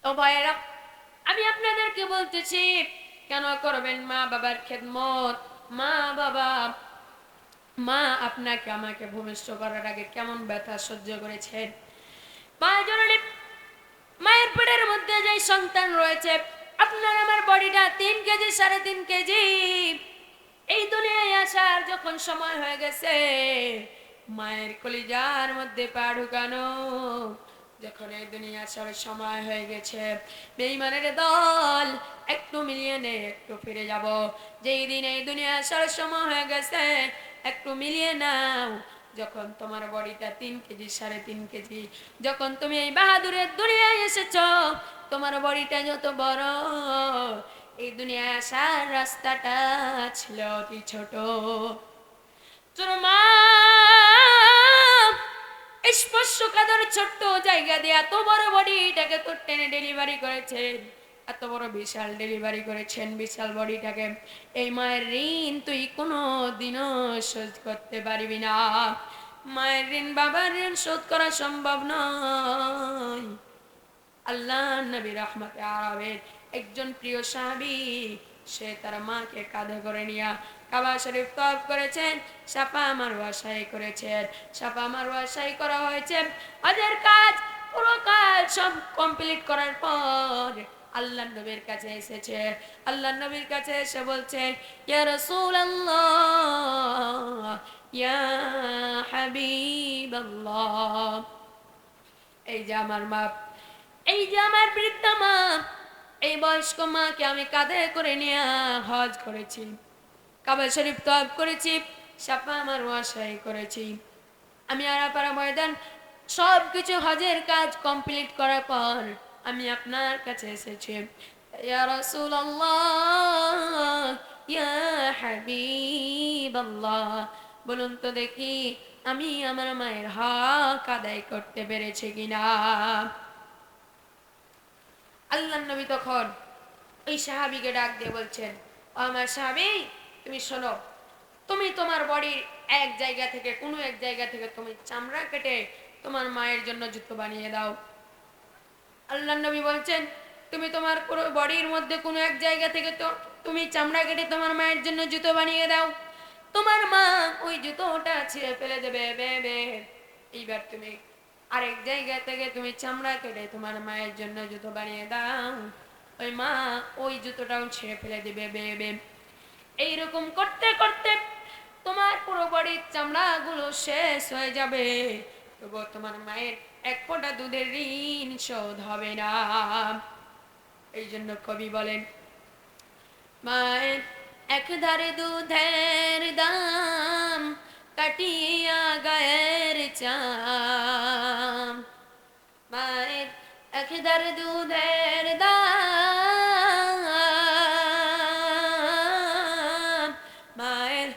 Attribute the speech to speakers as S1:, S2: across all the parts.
S1: ও ভাইয়েরা, আমি আপনাদেরকে বলতেছি, কেন করবেন মা বাবার খেদমত? মা বাবা, মা আপনাকে আমাকে ভূমিষ্ঠ করার আগে কেমন ব্যথা সহ্য করেছেন। মায়ের জননী, মায়ের পেটের মধ্যে যে সন্তান রয়েছে, আপনার আমার বডিটা 3 কেজি 3.5 কেজি, এই দুনিয়ায় আসার যখন সময় হয়ে গেছে, মায়ের কলিজার মধ্যে পা ঢুকানো, যখন এই দুনিয়া আসার সময় হয়ে গেছে, বেঈমানের দল, একটু মিলিয়ে নে, একটু ফিরে যাব। যেই দিন এই দুনিয়া আসার সময় হয়ে গেছে, একটু মিলিয়ে নাও। যখন তোমার বডিটা 3 কেজি 3.5 কেজি, যখন তুমি এই বাহাদুরের দুনিয়ায় এসেছ, তোমার বডিটা যত বড়, এই দুনিয়ায় আসার রাস্তাটা ছিল অতি ছোট। তোর মা স্পর্শকাতর ছোট্ট জায়গা দিয়ে এত বড় বডিটাকে তো টেনে ডেলিভারি করেছেন, এত বড় বিশাল ডেলিভারি করেছেন বিশাল বডিটাকে। এই মায়ের ঋণ তুই কোনো দিনও শোধ করতে পারবি না। মায়ের ঋণ, বাবার ঋণ শোধ করা সম্ভব নয়। আল্লাহ নবী রহমতে আরবের একজন প্রিয় সাহাবী, সে তার মাকে কাঁধে করে নিয়ে কাবা শরীফ তওয়াফ করেছেন, সাফা মারওয়া সাই করেছেন। সাফা মারওয়া সাই করা হয়েছে, হজের কাজ, পুরো কাজ সব কমপ্লিট করার পর আল্লাহ নবীর কাছে এসেছে। আল্লাহ নবীর কাছে এসে বলছে, ইয়া রাসূলুল্লাহ, ইয়া হাবিবাল্লাহ, এই যে আমার মা, এই যে আমার বৃদ্ধা মা, এই বয়স্ক মাকে আমি কাঁধে করে নিয়ে হজ করেছি, কাবা শরীফ তওয়াফ করেছি, সাফা মারওয়া সাই করেছি। আমি আরাফার ময়দান সব কিছু হজের কাজ কমপ্লিট করার পর আমি আপনার কাছে এসেছি। ইয়া রাসূলুল্লাহ, ইয়া হাবিবাল্লাহ, বলুন তো দেখি আমি আমার মায়ের হক আদায় করতে পেরেছি কিনা। আল্লাহ নবী তখন ওই সাহাবীকে ডাক দিয়ে বলছেন, ও আমার সাহাবী, তুমি শোনো, তুমি তোমার বডির এক জায়গা থেকে, কোনো এক জায়গা থেকে তুমি চামড়া কেটে তোমার মায়ের জন্য জুতো বানিয়ে দাও। আল্লাহ নবী বলছেন, তুমি তোমার পুরো বডির মধ্যে কোনো এক জায়গা থেকে তো তুমি চামড়া কেটে তোমার মায়ের জন্য জুতো বানিয়ে দাও, তোমার মা ওই জুতোটা ছিঁড়ে ফেলে দেবে বে বে। এইবার তুমি আরেক জায়গা থেকে তুমি চামড়া কেটে তোমার মায়ের জন্য জুতো বানিয়ে দাও, ওই মা ওই জুতোটাও ছিঁড়ে ফেলে দিবে বে বে। এইরকম করতে করতে তোমার পুরো বডির চামড়াগুলো শেষ হয়ে যাবে, তবুও তোমার মায়ের এক ফোঁটা দুধের ঋণ শোধ হবে না। এই জন্য কবি বলেন, মায়ের এক ধারে দুধের দাম, কাটিয়া গায়ের চাম। মায়ের এক ধারে দুধের দাম, মায়ের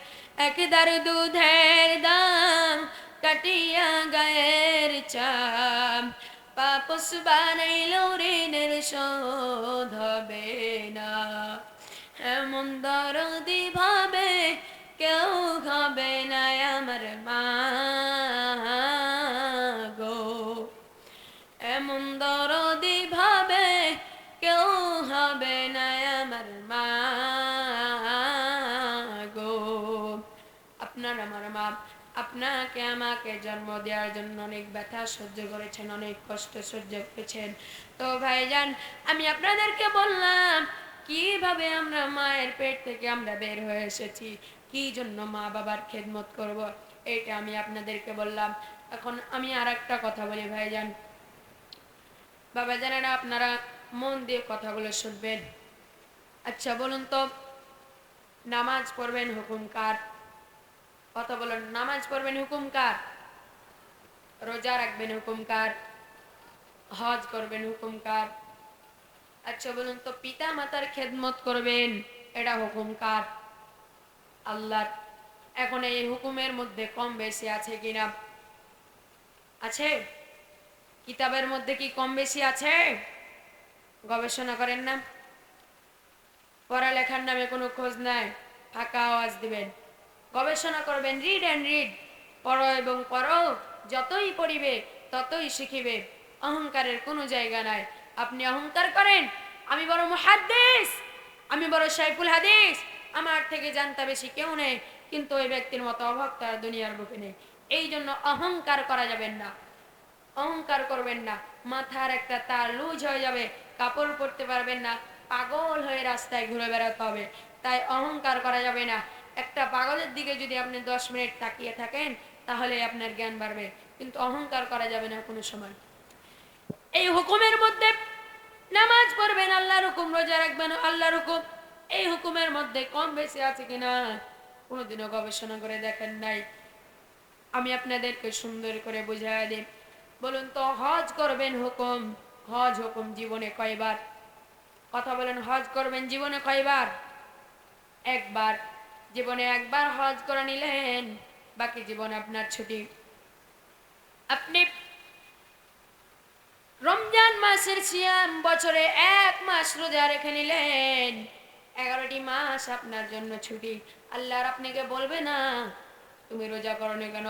S1: এক ধারে দুধের দাম, কাটিয়া গায়ের চাম। পাপস বানাইল ঋণের শোধ হবে না, এমন দরদি ভাবে কেউ হবে না আমার মা গো, এমন দরদি ভাবে কেউ হবে না আমার মা গো। আপনার আমার মা আপনাকে আমাকে জন্ম দেওয়ার জন্য অনেক ব্যথা সহ্য করেছেন, অনেক কষ্ট সহ্য করেছেন। তো ভাইজান, আমি আপনাদেরকে বললাম কিভাবে আমরা মায়ের পেট থেকে আমরা বের হয়ে এসেছি, কি জন্য মা বাবার খেদমত করব, এটা আমি আপনাদেরকে বললাম। এখন আমি আর একটা কথা বলি ভাইজান, বাবা জানেরা, আপনারা মন দিয়ে কথাগুলো শুনবেন। আচ্ছা বলুন তো, নামাজ পড়বেন হুকুম কার? কথা বলুন, নামাজ পড়বেন হুকুম কার? রোজা রাখবেন হুকুম কার? হজ করবেন হুকুম কার? আচ্ছা বলুন তো, পিতা মাতার খেদমত করবেন, এটা হুকুম কার? আল্লাহর। এখন এই হুকুমের মধ্যে কম বেশি আছে কিনা? আছে? কিতাবের মধ্যে কি কম বেশি আছে? গবেষণা করেন না? পড়ালেখার নামে কোনো খোঁজ নাই, ফাঁকা আওয়াজ দিবেন। গবেষণা করবেন, রিড অ্যান্ড রিড, পড়ো এবং পড়ো, যতই পড়িবে ততই শিখিবে। অহংকারের কোনো জায়গা নাই। আপনি অহংকার করেন আমি বড় মুহাদ্দিস, আমি বড় শাইখুল হাদিস, আমার থেকে জানতা বেশি কেউ নেই, কিন্তু ওই ব্যক্তির মতো অভক্ত আর দুনিয়ার বুকে নেই। এই জন্য অহংকার করা যাবেন না, অহংকার করবেন না। মাথার একটা তার লুজ হয়ে যাবে, কাপড় পরতে পারবেন না, পাগল হয়ে রাস্তায় ঘুরে বেড়াতে হবে। তাই অহংকার করা যাবে না। একটা পাগলের দিকে যদি আপনি 10 মিনিট তাকিয়ে থাকেন তাহলে আপনার জ্ঞান বাড়বে, কিন্তু অহংকার করা যাবে না কোনো সময়। এই হুকুমের মধ্যে নামাজ পড়বেন আল্লাহর হুকুম, রোজা রাখবেন আল্লাহর হুকুম, এই হুকুমের মধ্যে কম বেশি আছে কিনা কোনোদিনও গবেষণা করে দেখেন নাই? আমি আপনাদেরকে সুন্দর করে বুঝাই দিই। বলুন তো, হজ করবেন হুকুম, হজ হুকুম জীবনে কয়বার? কথা বলেন, হজ করবেন জীবনে কয়বার? একবার। জীবনে একবার হজ করে নিলেন, বাকি জীবন আপনার ছুটি। আপনি রমজান মাসের সিয়াম, বছরে 1 মাস রোজা রেখে নিলেন, 11টি মাস আপনার জন্য ছুটি। আল্লাহর আপনাকে বলবে না তুমি রোজা করো কেন।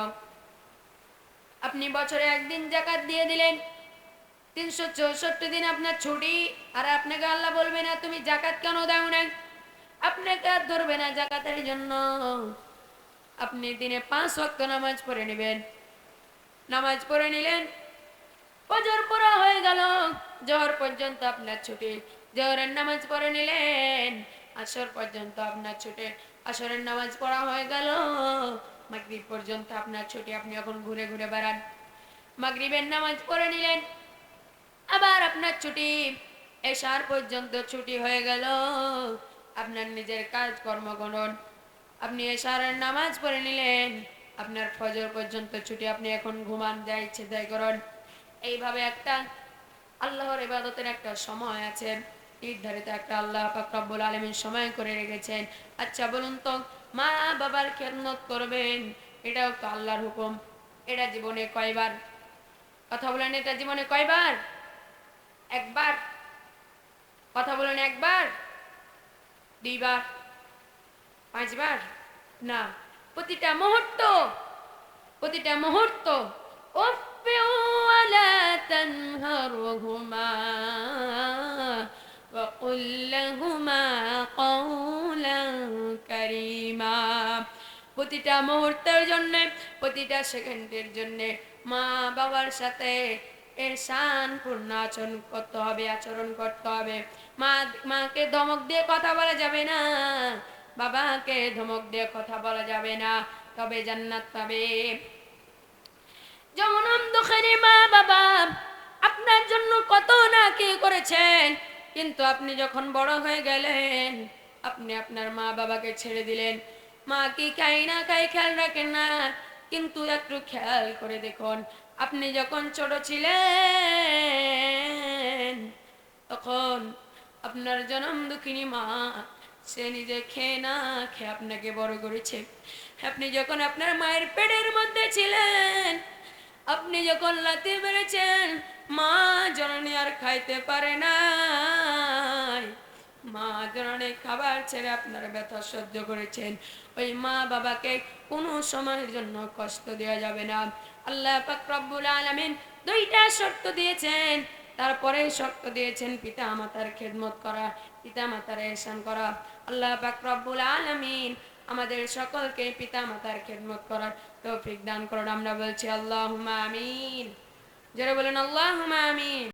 S1: আপনি বছরে একদিন যাকাত দিয়ে দিলেন, 364 দিন আপনার ছুটি, আর আপনাকে আল্লাহ বলবে না তুমি যাকাত কেন দাও নাই। আপনাকে আর ধরবে না যাকাতের জন্য। আপনি দিনে 5 ওয়াক্ত নামাজ পড়ে নেবেন, নামাজ পড়ে নিলেন, ফজর পড়া হয়ে গেল, জোহর পর্যন্ত আপনার ছুটি, জোহরের নামাজ পড়ে নিলেন, আসর পর্যন্ত আপনার ছুটি, আসরের নামাজ পড়া হয়ে গেল, মাগরিব পর্যন্ত আপনার ছুটি। আপনি এখন ঘুরে ঘুরে বেড়ান। মাগরিবের নামাজ পড়ে নিলেন, আবার আপনার ছুটি, এশার পর্যন্ত ছুটি হয়ে গেল, আপনার নিজের কাজ কর্ম করুন। আপনি এশারের নামাজ পড়ে নিলেন, আপনার ফজর পর্যন্ত ছুটি, আপনি এখন ঘুমান, যা ইচ্ছে তাই করুন। এইভাবে একটা আল্লাহর ইবাদতের একটা সময় আছে নির্ধারিত, একটা আল্লাহ পাক রব্বুল আলামিন সময় করে রেখেছেন। আচ্ছা বলুন তো, মা বাবার খেদমত করবেন, এটাও তো আল্লাহর হুকুম। এটা জীবনে কয়বার? কথা বলেন, এটা জীবনে কয়বার? একবার। কথা বলেন, একবার, 2বার, 5বার? না, প্রতিটা মুহূর্ত, প্রতিটা মুহূর্ত। উফি ওয়ালা তানহারহুমা ওয়া কুল লাহুমা কওলান কারীমা। প্রতিটা মুহূর্তের জন্য, প্রতিটা সেকেন্ডের জন্য মা বাবার সাথে এহসানপূর্ণ আচরণ করতে হবে, আচরণ করতে হবে। মাকে ধমক দিয়ে কথা বলা যাবে না, বাবাকে ধমক দিয়ে কথা বলা যাবে না, তবে জান্নাত পাবে। যেমন দুঃখের মা বাবা আপনার জন্য কত না কি করেছেন, কিন্তু আপনি যখন বড় হয়ে গেলেন, আপনি আপনার মা বাবাকে ছেড়ে দিলেন। মা কি খাই না খাই খেয়াল রাখেন না, কিন্তু একটু খেয়াল করে দেখুন, আপনি যখন ছোট ছিলেন তখন আপনার জনম দুঃখিনী মা, সে নিজে খেয়ে না খেয়ে আপনাকে বড় করেছে। আপনি যখন আপনার মায়ের পেটের মধ্যে ছিলেন, আপনি যখন লাথি মেরেছেন, মা জননী আর খাইতে পারে না, মা জননী খাবার ছেড়ে আপনার ব্যথা সহ্য করেছেন। ওই মা বাবাকে কোনো সময়ের জন্য কষ্ট দেওয়া যাবে না। আল্লাহ পাক রব্বুল আলামিন 2টা শর্ত দিয়েছেন, তারপরে শর্ত দিয়েছেন পিতা মাতার খেদমত করা, পিতা মাতার ইহসান করা। আল্লাহ পাক রব্বুল আলামিন আমাদের সকলকে পিতা মাতার খেদমত করার তৌফিক দান করুন। আমরা বলছি আল্লাহুম্মা আমিন। যারা বলেন আল্লাহুম্মা আমিন।